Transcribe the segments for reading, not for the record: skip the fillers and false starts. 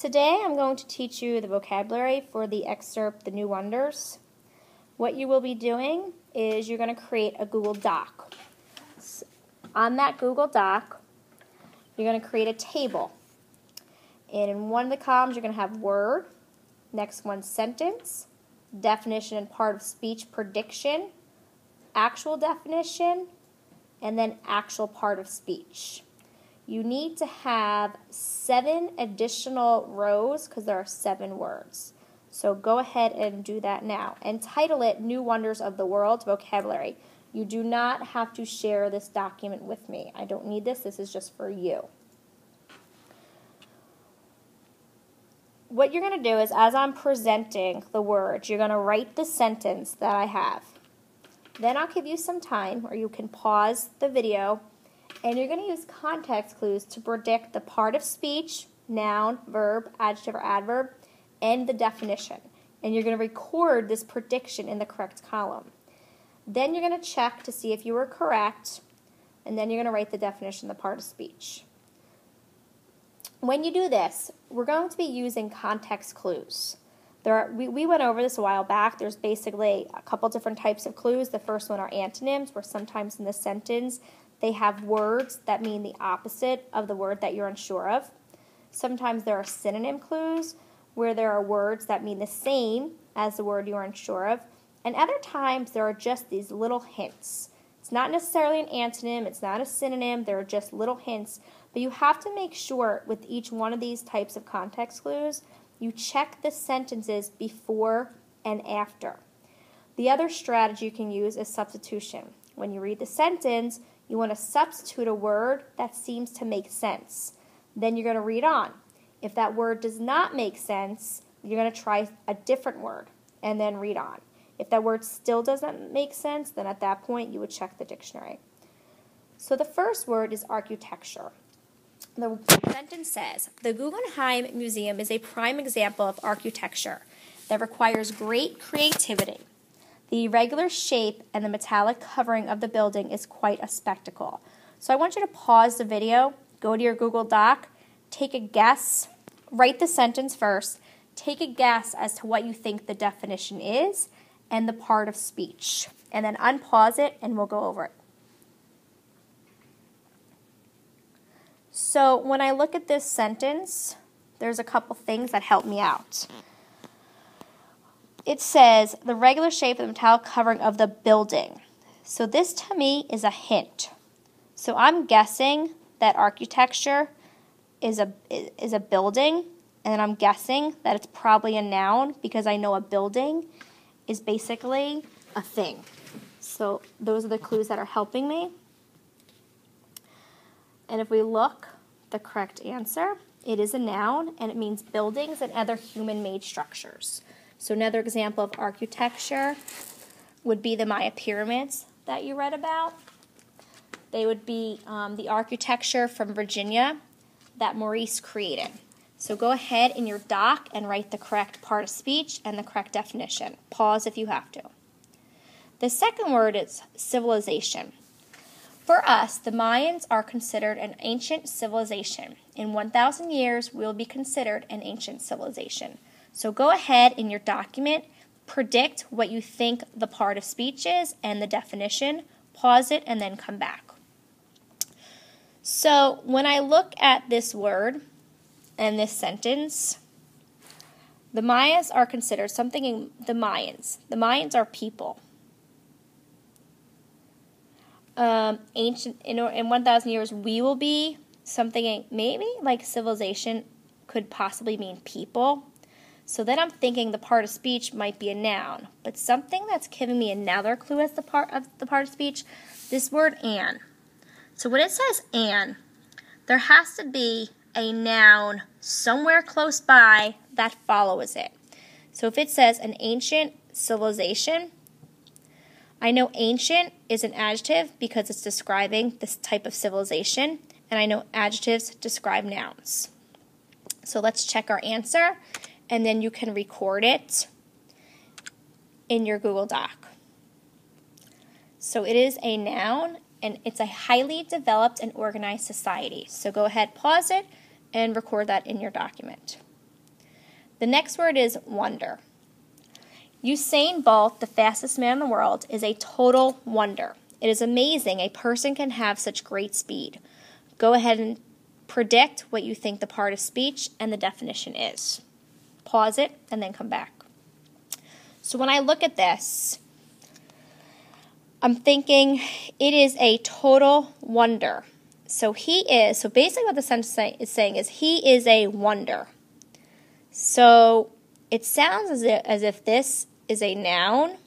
Today I'm going to teach you the vocabulary for the excerpt, The New Wonders. What you will be doing is you're going to create a Google Doc. On that Google Doc, you're going to create a table. And in one of the columns, you're going to have word, next one sentence, definition and part of speech prediction, actual definition, and then actual part of speech. You need to have 7 additional rows because there are 7 words. So go ahead and do that now. And title it New Wonders of the World Vocabulary. You do not have to share this document with me. I don't need this. This is just for you. What you're going to do is, as I'm presenting the words, you're going to write the sentence that I have. Then I'll give you some time, or you can pause the video, and you're going to use context clues to predict the part of speech, noun, verb, adjective, or adverb, and the definition. And you're going to record this prediction in the correct column. Then you're going to check to see if you were correct, and then you're going to write the definition, the part of speech. When you do this, we're going to be using context clues. We went over this a while back. There's basically a couple different types of clues. The first one are antonyms, where sometimes in the sentence they have words that mean the opposite of the word that you're unsure of. Sometimes there are synonym clues, where there are words that mean the same as the word you're unsure of. And other times there are just these little hints. It's not necessarily an antonym, it's not a synonym, there are just little hints. But you have to make sure with each one of these types of context clues, you check the sentences before and after. The other strategy you can use is substitution. When you read the sentence, you want to substitute a word that seems to make sense. Then you're going to read on. If that word does not make sense, you're going to try a different word and then read on. If that word still doesn't make sense, then at that point you would check the dictionary. So the first word is architecture. The sentence says, the Guggenheim Museum is a prime example of architecture that requires great creativity. The irregular shape and the metallic covering of the building is quite a spectacle. So I want you to pause the video, go to your Google Doc, take a guess, write the sentence first, take a guess as to what you think the definition is and the part of speech, and then unpause it and we'll go over it. So when I look at this sentence, there's a couple things that help me out. It says, the regular shape of the metallic covering of the building. So this to me is a hint. So I'm guessing that architecture is a building, and I'm guessing that it's probably a noun because I know a building is basically a thing. So those are the clues that are helping me. And if we look, the correct answer, it is a noun, and it means buildings and other human-made structures. So another example of architecture would be the Maya pyramids that you read about. They would be the architecture from Virginia that Maurice created. So go ahead in your doc and write the correct part of speech and the correct definition. Pause if you have to. The second word is civilization. For us, the Mayans are considered an ancient civilization. In 1,000 years, we will be considered an ancient civilization. So go ahead in your document, predict what you think the part of speech is and the definition, pause it, and then come back. So when I look at this word and this sentence, the Mayas are considered something in the Mayans. The Mayans are people. Ancient in 1,000 years, we will be something maybe like civilization could possibly mean people. So then I'm thinking the part of speech might be a noun, but something that's giving me another clue as the part of speech, this word "an." So when it says "an," there has to be a noun somewhere close by that follows it. So if it says an ancient civilization, I know ancient is an adjective because it's describing this type of civilization, and I know adjectives describe nouns. So let's check our answer, and then you can record it in your Google Doc. So it is a noun, and it's a highly developed and organized society. So go ahead, pause it, and record that in your document. The next word is wonder. Usain Bolt, the fastest man in the world, is a total wonder. It is amazing a person can have such great speed. Go ahead and predict what you think the part of speech and the definition is. Pause it and then come back. So when I look at this, I'm thinking it is a total wonder. So basically what the sentence is saying is he is a wonder. So it sounds as if this is a noun.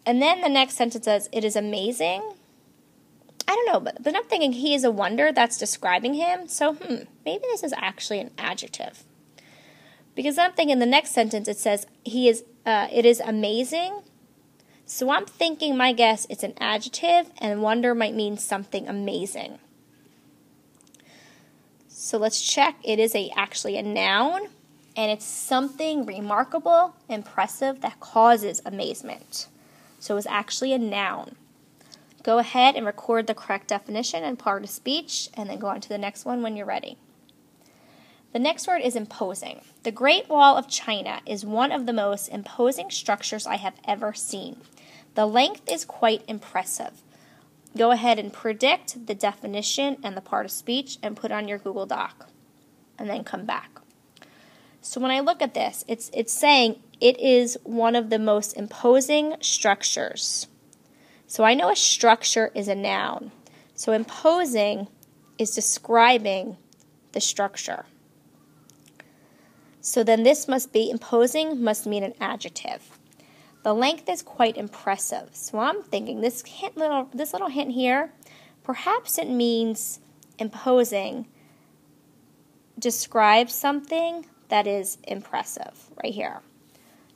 And then the next sentence says it is amazing. I don't know, but I'm thinking he is a wonder. That's describing him. So maybe this is actually an adjective. Because I'm thinking the next sentence it says it is amazing. So I'm thinking, my guess, it's an adjective, and wonder might mean something amazing. So let's check. It is actually a noun, and it's something remarkable, impressive, that causes amazement. So it's actually a noun. Go ahead and record the correct definition and part of speech, and then go on to the next one when you're ready. The next word is imposing. The Great Wall of China is one of the most imposing structures I have ever seen. The length is quite impressive. Go ahead and predict the definition and the part of speech and put it on your Google Doc, and then come back. So when I look at this, it's saying it is one of the most imposing structures. So I know a structure is a noun. So imposing is describing the structure. So then this must be, imposing must mean an adjective. The length is quite impressive. So I'm thinking this little hint here, perhaps it means imposing describes something that is impressive right here.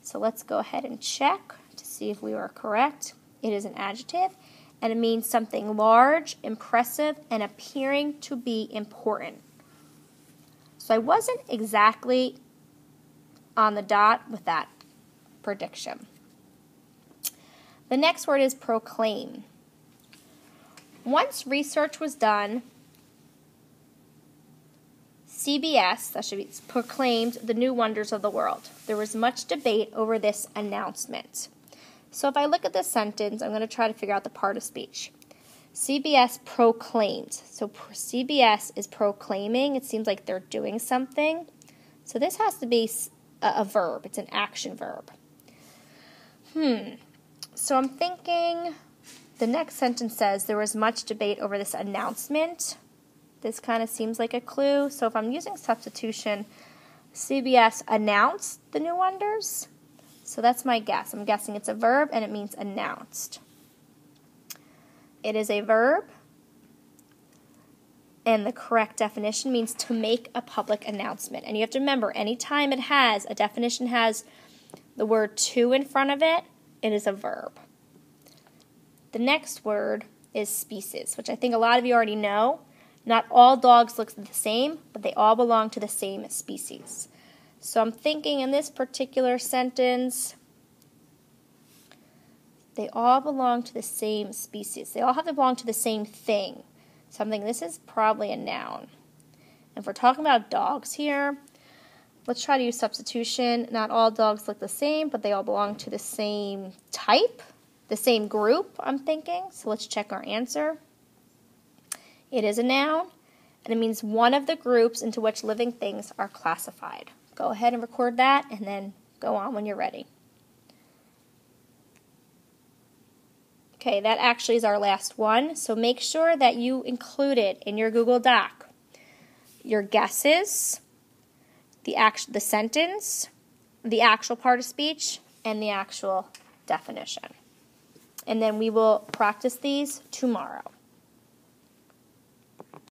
So let's go ahead and check to see if we were correct. It is an adjective, and it means something large, impressive, and appearing to be important. So I wasn't exactly on the dot with that prediction. The next word is proclaim. Once research was done, CBS, that should be, proclaimed the new wonders of the world. There was much debate over this announcement. So if I look at this sentence, I'm going to try to figure out the part of speech. CBS proclaimed. So CBS is proclaiming. It seems like they're doing something. So this has to be a verb. It's an action verb. So I'm thinking the next sentence says there was much debate over this announcement. This kind of seems like a clue. So if I'm using substitution, CBS announced the new wonders. So that's my guess. I'm guessing it's a verb and it means announced. It is a verb, and the correct definition means to make a public announcement. And you have to remember, anytime a definition has the word to in front of it, it is a verb. The next word is species, which I think a lot of you already know. Not all dogs look the same, but they all belong to the same species. So I'm thinking in this particular sentence, they all belong to the same species. They all have to belong to the same thing. Something, this is probably a noun. If we're talking about dogs here, let's try to use substitution. Not all dogs look the same, but they all belong to the same type, the same group, I'm thinking. So let's check our answer. It is a noun, and it means one of the groups into which living things are classified. Go ahead and record that, and then go on when you're ready. Okay, that actually is our last one, so make sure that you include it in your Google Doc. Your guesses, the sentence, the actual part of speech, and the actual definition. And then we will practice these tomorrow.